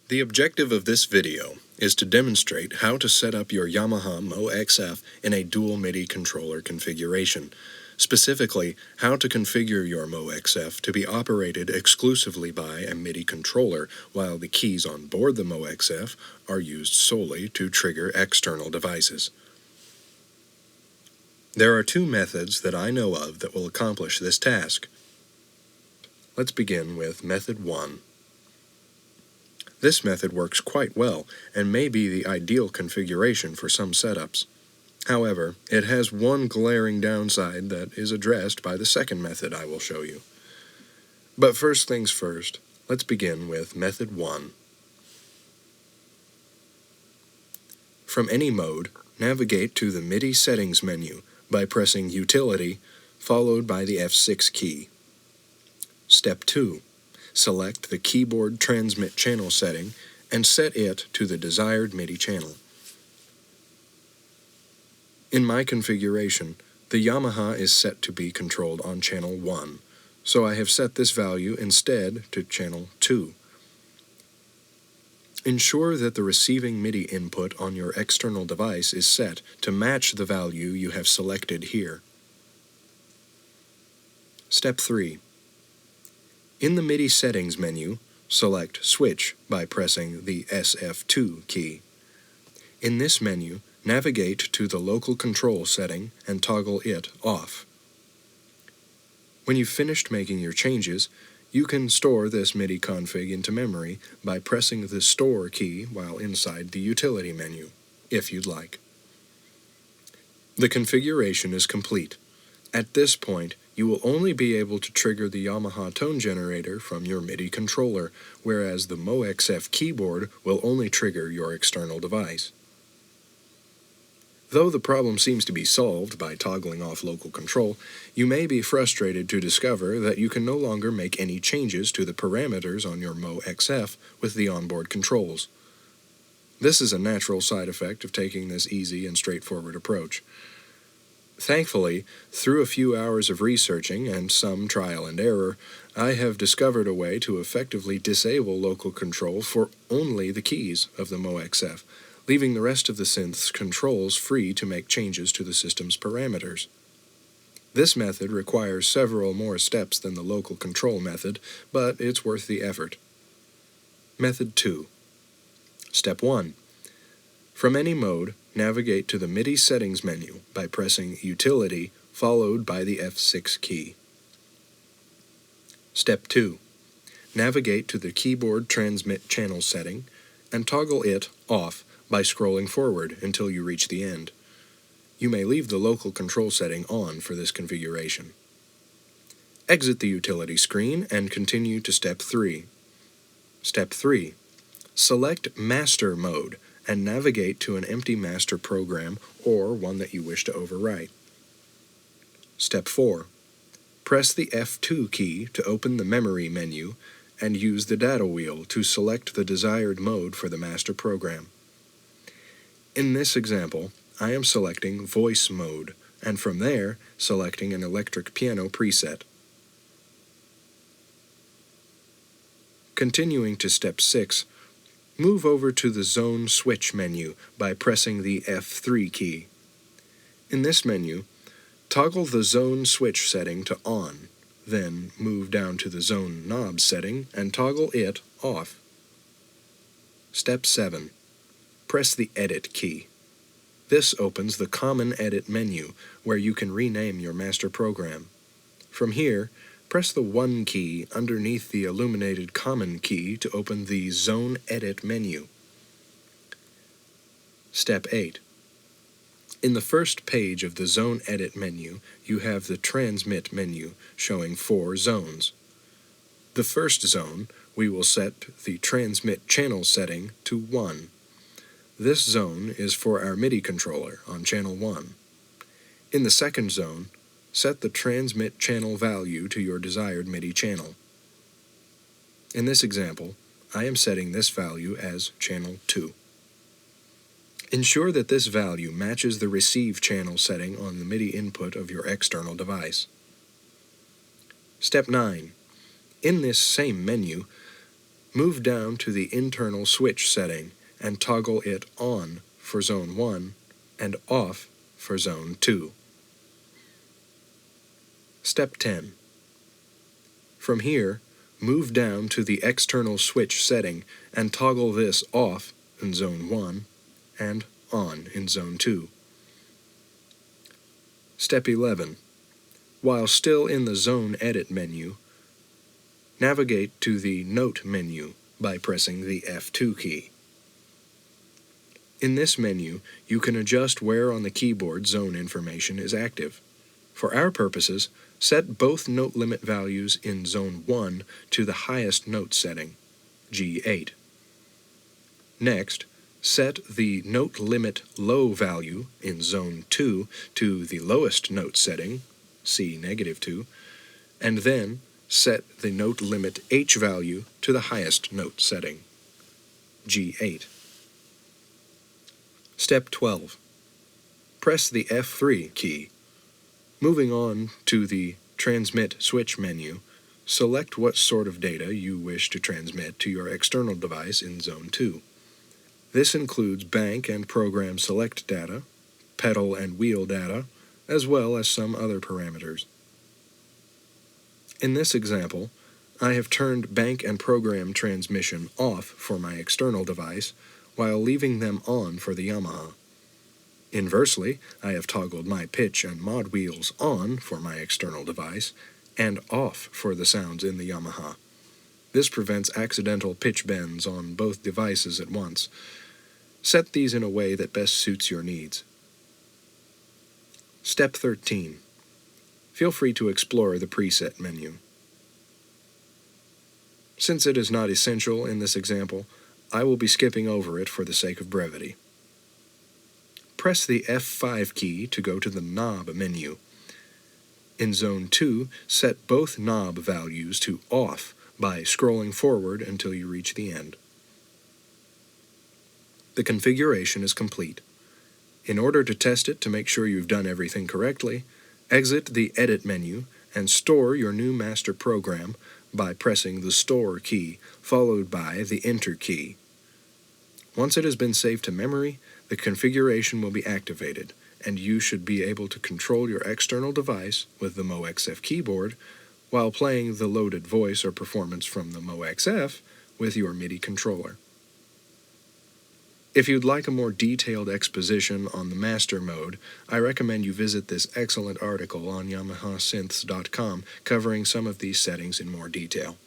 The objective of this video is to demonstrate how to set up your Yamaha MoXF in a dual MIDI controller configuration. Specifically, how to configure your MoXF to be operated exclusively by a MIDI controller, while the keys on board the MoXF are used solely to trigger external devices. There are two methods that I know of that will accomplish this task. Let's begin with method 1. This method works quite well and may be the ideal configuration for some setups. However, it has one glaring downside that is addressed by the second method I will show you. But first things first, let's begin with method 1. From any mode, navigate to the MIDI settings menu by pressing Utility, followed by the F6 key. Step 2. Select the keyboard transmit channel setting and set it to the desired MIDI channel. In my configuration, the Yamaha is set to be controlled on channel 1, so I have set this value instead to channel 2. Ensure that the receiving MIDI input on your external device is set to match the value you have selected here. Step 3. In the MIDI settings menu, select Switch by pressing the SF2 key. In this menu, navigate to the LocalCtrl setting and toggle it off. When you've finished making your changes, you can store this MIDI config into memory by pressing the Store key while inside the Utility menu, if you'd like. The configuration is complete. At this point, you will only be able to trigger the Yamaha tone generator from your MIDI controller, whereas the MoXF keyboard will only trigger your external device. Though the problem seems to be solved by toggling off LocalCtrl, you may be frustrated to discover that you can no longer make any changes to the parameters on your MoXF with the onboard controls. This is a natural side effect of taking this easy and straightforward approach. Thankfully, through a few hours of researching and some trial and error, I have discovered a way to effectively disable LocalCtrl for only the keys of the MoXF, leaving the rest of the synth's controls free to make changes to the system's parameters. This method requires several more steps than the LocalCtrl method, but it's worth the effort. Method 2. Step 1. From any mode, navigate to the MIDI settings menu by pressing Utility followed by the F6 key. Step 2. Navigate to the keyboard transmit channel setting and toggle it off by scrolling forward until you reach the end. You may leave the LocalCtrl setting on for this configuration. Exit the utility screen and continue to Step 3. Step 3. Select Master mode and navigate to an empty master program or one that you wish to overwrite. Step 4. Press the F2 key to open the memory menu and use the data wheel to select the desired mode for the master program. In this example, I am selecting Voice mode, and from there, selecting an electric piano preset. Continuing to Step 6, move over to the Zone Switch menu by pressing the F3 key. In this menu, toggle the Zone Switch setting to On, then move down to the Zone Knob setting and toggle it off. Step 7. Press the Edit key. This opens the Common Edit menu, where you can rename your master program. From here, press the 1 key underneath the illuminated Common key to open the Zone Edit menu. Step 8. In the first page of the Zone Edit menu, you have the Transmit menu showing 4 zones. The first zone, we will set the Transmit channel setting to 1. This zone is for our MIDI controller on channel 1. In the second zone, set the transmit channel value to your desired MIDI channel. In this example, I am setting this value as channel 2. Ensure that this value matches the receive channel setting on the MIDI input of your external device. Step 9. In this same menu, move down to the internal switch setting and toggle it on for Zone 1 and off for Zone 2. Step 10. From here, move down to the external switch setting and toggle this off in Zone 1 and on in Zone 2. Step 11. While still in the Zone Edit menu, navigate to the Note menu by pressing the F2 key. In this menu, you can adjust where on the keyboard zone information is active. For our purposes, set both note limit values in Zone 1 to the highest note setting, G8. Next, set the note limit low value in Zone 2 to the lowest note setting, C-2, and then set the note limit H value to the highest note setting, G8. Step 12. Press the F3 key. Moving on to the Transmit Switch menu, select what sort of data you wish to transmit to your external device in Zone 2. This includes bank and program select data, pedal and wheel data, as well as some other parameters. In this example, I have turned bank and program transmission off for my external device while leaving them on for the Yamaha. Inversely, I have toggled my pitch and mod wheels on for my external device and off for the sounds in the Yamaha. This prevents accidental pitch bends on both devices at once. Set these in a way that best suits your needs. Step 13. Feel free to explore the preset menu. Since it is not essential in this example, I will be skipping over it for the sake of brevity. Press the F5 key to go to the knob menu. In Zone 2, set both knob values to off by scrolling forward until you reach the end. The configuration is complete. In order to test it to make sure you've done everything correctly, exit the Edit menu and store your new master program by pressing the Store key followed by the Enter key. Once it has been saved to memory, the configuration will be activated, and you should be able to control your external device with the MoXF keyboard while playing the loaded voice or performance from the MoXF with your MIDI controller. If you'd like a more detailed exposition on the master mode, I recommend you visit this excellent article on YamahaSynths.com covering some of these settings in more detail.